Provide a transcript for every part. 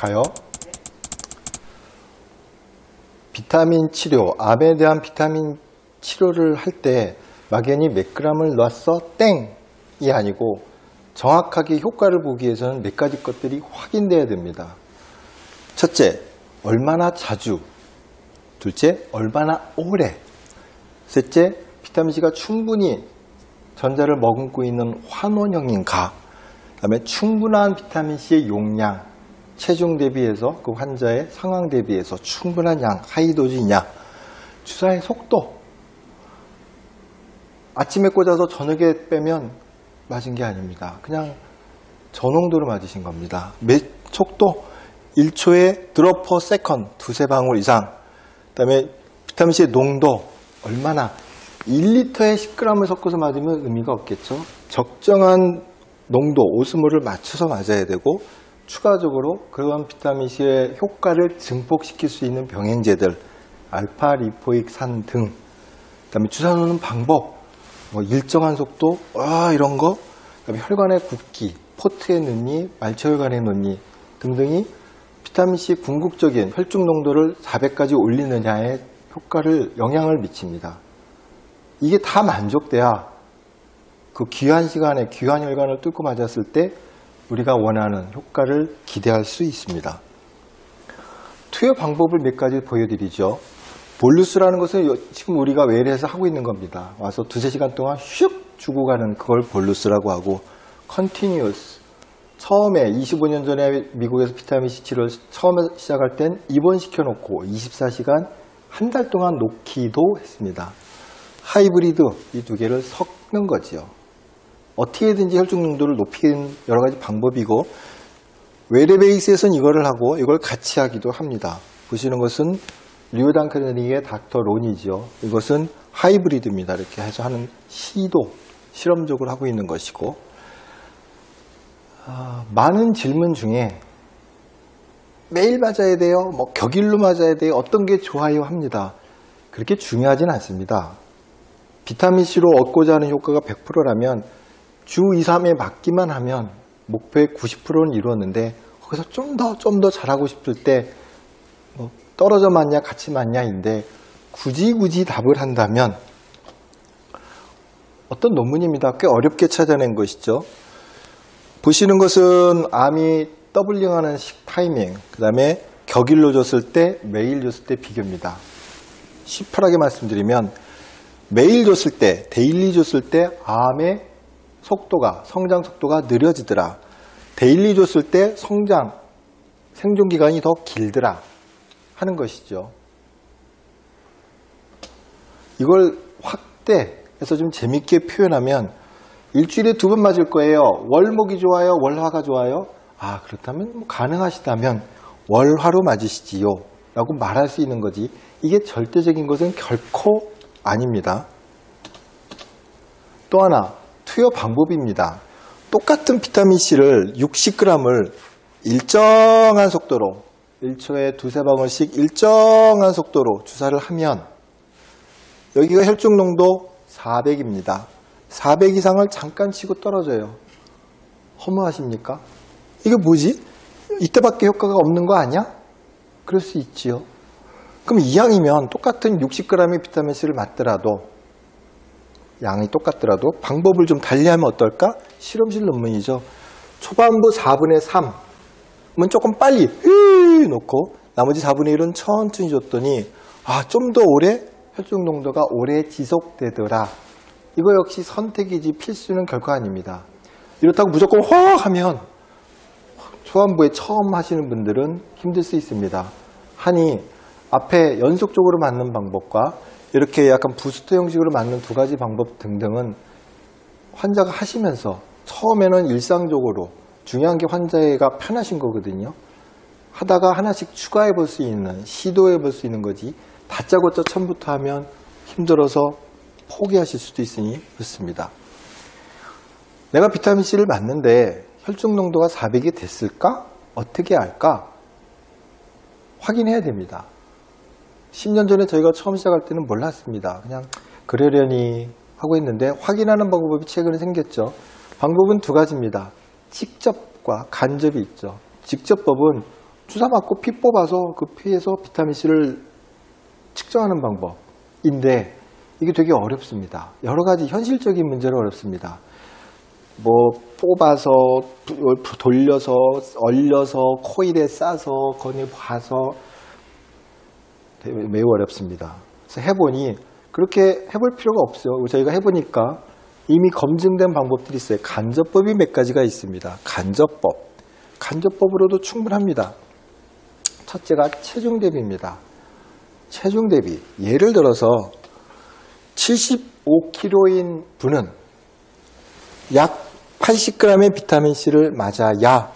가요. 비타민 치료, 암에 대한 비타민 치료를 할 때 막연히 몇 그램을 놨어 땡이 아니고 정확하게 효과를 보기 위해서는 몇 가지 것들이 확인돼야 됩니다. 첫째, 얼마나 자주. 둘째, 얼마나 오래. 셋째, 비타민C가 충분히 전자를 머금고 있는 환원형인가. 그 다음에 충분한 비타민C의 용량, 체중 대비해서 그 환자의 상황 대비해서 충분한 양, 하이도즈이냐. 주사의 속도. 아침에 꽂아서 저녁에 빼면 맞은 게 아닙니다. 그냥 저농도로 맞으신 겁니다. 속도 1초에 드롭 퍼 세컨드, 두세 방울 이상. 그 다음에 비타민C의 농도 얼마나 1리터에 10g을 섞어서 맞으면 의미가 없겠죠. 적정한 농도, 오스모를 맞춰서 맞아야 되고 추가적으로 그런 비타민C의 효과를 증폭시킬 수 있는 병행제들, 알파 리포익산 등, 그 다음에 주사 놓는 방법, 일정한 속도, 이런 거, 그 다음에 혈관의 굵기, 포트에 넣니, 말초혈관에 넣니 등등이 비타민C 궁극적인 혈중 농도를 400까지 올리느냐에 영향을 미칩니다. 이게 다 만족돼야 그 귀한 시간에 귀한 혈관을 뚫고 맞았을 때 우리가 원하는 효과를 기대할 수 있습니다. 투여 방법을 몇 가지 보여드리죠. 볼루스라는 것은 지금 우리가 외래에서 하고 있는 겁니다. 와서 두세 시간 동안 슉 주고 가는 그걸 볼루스라고 하고, 컨티뉴어스. 처음에 25년 전에 미국에서 비타민C 치료를 처음에 시작할 땐 입원시켜 놓고 24시간 한 달 동안 놓기도 했습니다. 하이브리드, 이 두 개를 섞는 거지요. 어떻게든지 혈중 농도를 높이는 여러 가지 방법이고, 외래 베이스에서는 이거를 하고 이걸 같이 하기도 합니다. 보시는 것은 리오단 클리닉의 닥터 론이죠. 이것은 하이브리드입니다. 이렇게 해서 하는 시도, 실험적으로 하고 있는 것이고, 많은 질문 중에 매일 맞아야 돼요? 격일로 맞아야 돼요? 어떤 게 좋아요? 합니다. 그렇게 중요하진 않습니다. 비타민C로 얻고자 하는 효과가 100%라면 주 2, 3회 맞기만 하면 목표의 90%는 이루었는데, 거기서 좀 더 잘하고 싶을 때 떨어져 맞냐 같이 맞냐인데, 굳이 답을 한다면 어떤 논문입니다. 꽤 어렵게 찾아낸 것이죠. 보시는 것은 암이 더블링하는 타이밍, 그 다음에 격일로 줬을 때, 매일 줬을 때 비교입니다. 시원하게 말씀드리면 매일 줬을 때, 데일리 줬을 때 암의 속도가, 성장 속도가 느려지더라. 데일리 줬을 때 생존 기간이 더 길더라 하는 것이죠. 이걸 확대해서 좀 재밌게 표현하면 일주일에 2번 맞을 거예요. 월목이 좋아요? 월화가 좋아요? 그렇다면 가능하시다면 월화로 맞으시지요 라고 말할 수 있는 거지, 이게 절대적인 것은 결코 아닙니다. 또 하나, 투여 방법입니다. 똑같은 비타민C를 60g을 일정한 속도로 1초에 두세 방울씩 일정한 속도로 주사를 하면, 여기가 혈중 농도 400입니다. 400 이상을 잠깐 치고 떨어져요. 허무하십니까? 이게 뭐지? 이때밖에 효과가 없는 거 아니야? 그럴 수 있지요. 그럼 이왕이면 똑같은 60g의 비타민C를 맞더라도, 양이 똑같더라도 방법을 좀 달리하면 어떨까? 실험실 논문이죠. 초반부 4분의 3은 조금 빨리 놓고 나머지 4분의 1은 천천히 줬더니 좀 더 오래 혈중 농도가 오래 지속되더라. 이거 역시 선택이지 필수는 결코 아닙니다. 이렇다고 무조건 하면 초반부에 처음 하시는 분들은 힘들 수 있습니다. 앞에 연속적으로 맞는 방법과 이렇게 약간 부스터 형식으로 맞는 두 가지 방법 등등은 환자가 하시면서 처음에는 일상적으로, 중요한 게 환자가 편하신 거거든요. 하다가 하나씩 추가해 볼 수 있는, 시도해 볼 수 있는 거지, 다짜고짜 처음부터 하면 힘들어서 포기하실 수도 있으니 그렇습니다. 내가 비타민C를 맞는데 혈중 농도가 400이 됐을까? 어떻게 할까? 확인해야 됩니다. 10년 전에 저희가 처음 시작할 때는 몰랐습니다. 그냥 그러려니 하고 있는데, 확인하는 방법이 최근에 생겼죠. 방법은 두 가지입니다. 직접과 간접이 있죠. 직접법은 주사 맞고 피 뽑아서 그 피에서 비타민C를 측정하는 방법인데 이게 되게 어렵습니다. 여러 가지 현실적인 문제로 어렵습니다. 뭐 뽑아서 돌려서 얼려서 코일에 싸서 거기 봐서 매우 어렵습니다. 그래서 해보니 그렇게 해볼 필요가 없어요. 저희가 해보니까 이미 검증된 방법들이 있어요. 간접법이 몇 가지가 있습니다. 간접법으로도 충분합니다. 첫째가 체중 대비입니다. 체중 대비. 예를 들어서 75kg인 분은 약 80g의 비타민C를 맞아야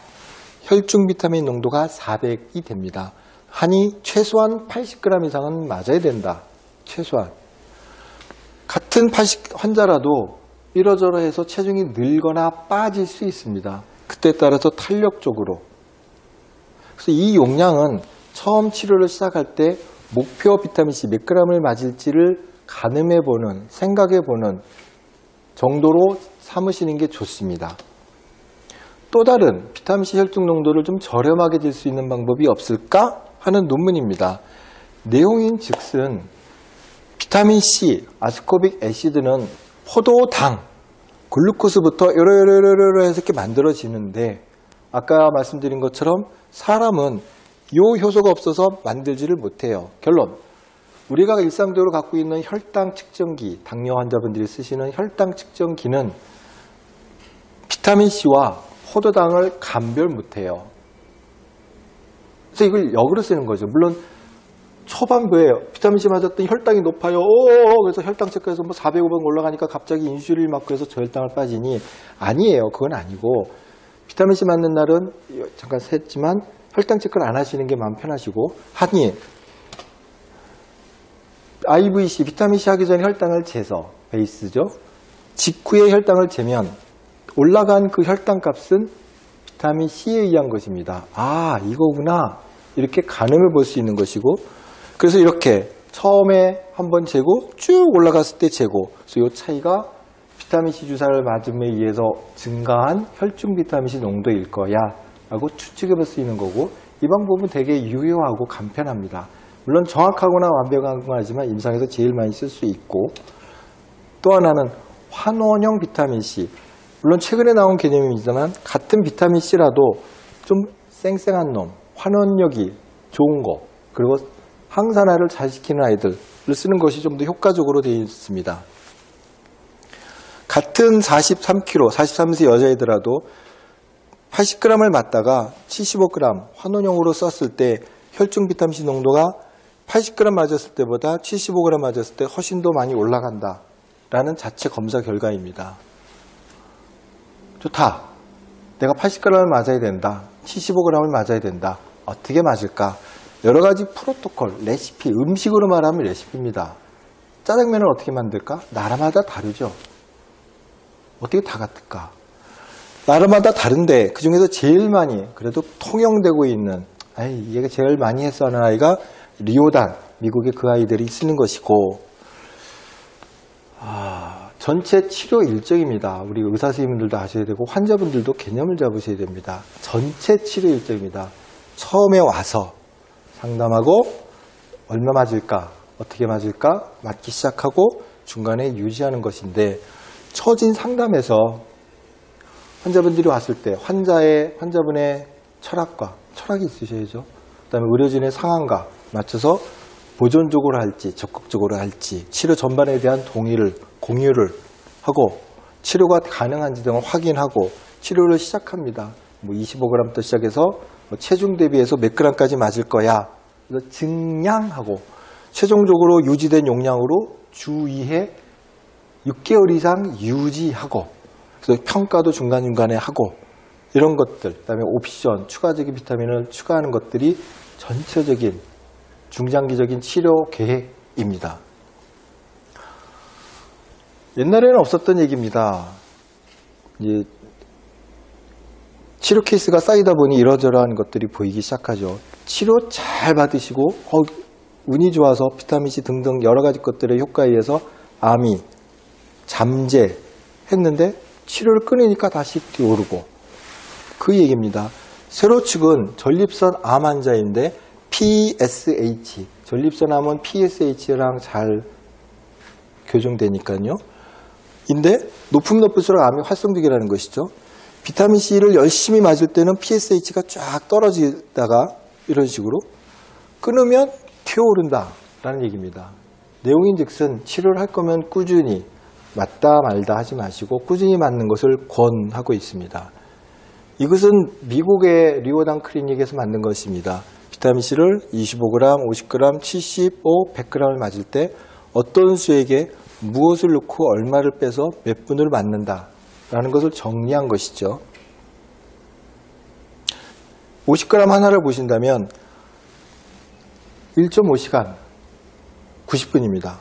혈중 비타민 농도가 400이 됩니다. 하니 최소한 80g 이상은 맞아야 된다. 최소한. 같은 80 환자라도 이러저러해서 체중이 늘거나 빠질 수 있습니다. 그때에 따라서 탄력적으로. 그래서 이 용량은 처음 치료를 시작할 때 목표 비타민C 몇 g을 맞을지를 가늠해보는, 생각해보는 정도로 삼으시는 게 좋습니다. 또 다른 비타민C 혈중 농도를 좀 저렴하게 줄 수 있는 방법이 없을까 하는 논문입니다. 내용인 즉슨 비타민C, 아스코빅 애시드는 포도당, 글루코스부터 여러 해서 이렇게 만들어지는데 아까 말씀드린 것처럼 사람은 이 효소가 없어서 만들지를 못해요. 결론, 우리가 일상적으로 갖고 있는 혈당 측정기, 당뇨 환자분들이 쓰시는 혈당 측정기는 비타민C와 포도당을 감별 못해요. 그래서 이걸 역으로 쓰는 거죠. 물론 초반부에 비타민C 맞았더니 혈당이 높아요. 그래서 혈당 체크해서 뭐 400, 500 올라가니까 갑자기 인슐린 맞고 해서 저혈당을 빠지니 아니에요. 그건 아니고 비타민C 맞는 날은 잠깐 셌지만 혈당 체크를 안 하시는 게 마음 편하시고 하니 IVC, 비타민C 하기 전에 혈당을 재서 베이스죠. 직후에 혈당을 재면 올라간 그 혈당 값은 비타민C에 의한 것입니다. 아, 이거구나. 이렇게 가늠해 볼 수 있는 것이고 그래서 이렇게 처음에 한번 재고 쭉 올라갔을 때 재고 그래서 이 차이가 비타민C 주사를 맞음에 의해서 증가한 혈중 비타민C 농도일 거야 라고 추측해 볼 수 있는 거고 이 방법은 되게 유효하고 간편합니다. 물론 정확하거나 완벽한 건 아니지만 임상에서 제일 많이 쓸 수 있고 또 하나는 환원형 비타민C 물론 최근에 나온 개념이지만 같은 비타민C라도 좀 쌩쌩한 놈 환원력이 좋은 거 그리고 항산화를 잘 시키는 아이들을 쓰는 것이 좀 더 효과적으로 되어 있습니다. 같은 43kg, 43세 여자이더라도 80g을 맞다가 75g 환원형으로 썼을 때 혈중 비타민C 농도가 80g 맞았을 때보다 75g 맞았을 때 훨씬 더 많이 올라간다라는 자체 검사 결과입니다. 좋다. 내가 80g을 맞아야 된다. 75g을 맞아야 된다. 어떻게 맞을까? 여러 가지 프로토콜, 레시피, 음식으로 말하면 레시피입니다. 짜장면을 어떻게 만들까? 나라마다 다르죠. 어떻게 다 같을까? 나라마다 다른데 그 중에서 제일 많이 그래도 통용되고 있는 얘가 제일 많이 했어 하는 아이가 리오단, 미국의 그 아이들이 쓰는 것이고 전체 치료 일정입니다. 우리 의사 선생님들도 아셔야 되고 환자분들도 개념을 잡으셔야 됩니다. 전체 치료 일정입니다. 처음에 와서 상담하고 얼마 맞을까, 어떻게 맞을까, 맞기 시작하고 중간에 유지하는 것인데 처진 상담에서 환자분들이 왔을 때 환자분의 철학이 있으셔야죠. 그 다음에 의료진의 상황과 맞춰서 보존적으로 할지 적극적으로 할지 치료 전반에 대한 공유를 하고 치료가 가능한지 등을 확인하고 치료를 시작합니다. 뭐 25g부터 시작해서 체중 대비해서 몇 g까지 맞을 거야. 그래서 증량하고 최종적으로 유지된 용량으로 주 2회 6개월 이상 유지하고 그래서 평가도 중간중간에 하고 이런 것들 그다음에 옵션 추가적인 비타민을 추가하는 것들이 전체적인 중장기적인 치료 계획입니다. 옛날에는 없었던 얘기입니다. 이제 치료 케이스가 쌓이다 보니 이러저러한 것들이 보이기 시작하죠. 치료 잘 받으시고 운이 좋아서 비타민C 등등 여러 가지 것들의 효과에 의해서 암이 잠재했는데 치료를 끊으니까 다시 뛰어오르고 그 얘기입니다. 세로축은 전립선 암 환자인데 PSH, 전립선 암은 PSH랑 잘 교정되니까요. 인데 높으면 높을수록 암이 활성되기라는 것이죠. 비타민C를 열심히 맞을 때는 PSH가 쫙 떨어지다가 이런 식으로 끊으면 튀어오른다라는 얘기입니다. 내용인즉슨 치료를 할 거면 꾸준히 맞다 말다 하지 마시고 꾸준히 맞는 것을 권하고 있습니다. 이것은 미국의 리오당 클리닉에서 만든 것입니다. 비타민C를 25g, 50g, 75, 100g을 맞을 때 어떤 수에게 무엇을 넣고 얼마를 빼서 몇 분을 맞는다 라는 것을 정리한 것이죠. 50g 하나를 보신다면 1.5시간 90분입니다.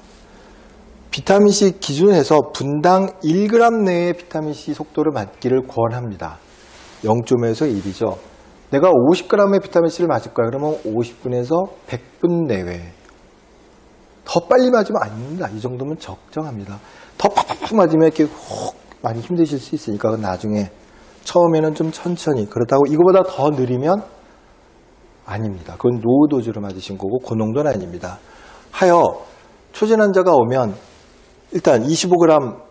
비타민C 기준에서 분당 1g 내의 비타민C 속도를 맞기를 권합니다. 0.에서 1이죠. 내가 50g의 비타민C를 맞을 거야. 그러면 50분에서 100분 내외. 더 빨리 맞으면 안 됩니다. 이 정도면 적정합니다. 더 팍팍팍 맞으면 이렇게 혹 많이 힘드실 수 있으니까 나중에 처음에는 좀 천천히. 그렇다고 이거보다 더 느리면 아닙니다. 그건 로우 도즈로 맞으신 거고 고농도는 아닙니다. 하여 초진 환자가 오면 일단 25g,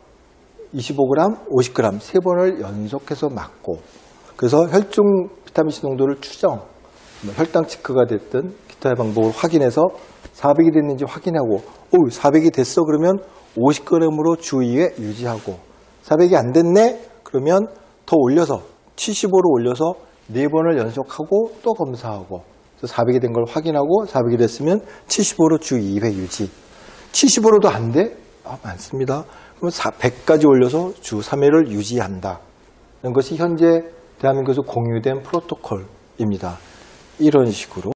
50g 세 번을 연속해서 맞고 그래서 혈중 비타민C 농도를 추정, 혈당 체크가 됐든 기타의 방법으로 확인해서 400이 됐는지 확인하고 400이 됐어 그러면 50g으로 주 2회 유지하고 400이 안 됐네 그러면 더 올려서 75로 올려서 4번을 연속하고 또 검사하고 400이 된 걸 확인하고 400이 됐으면 75로 주 2회 유지. 75로도 안 돼? 많습니다. 그러면 100까지 올려서 주 3회를 유지한다. 이런 것이 현재 대한민국에서 공유된 프로토콜입니다. 이런 식으로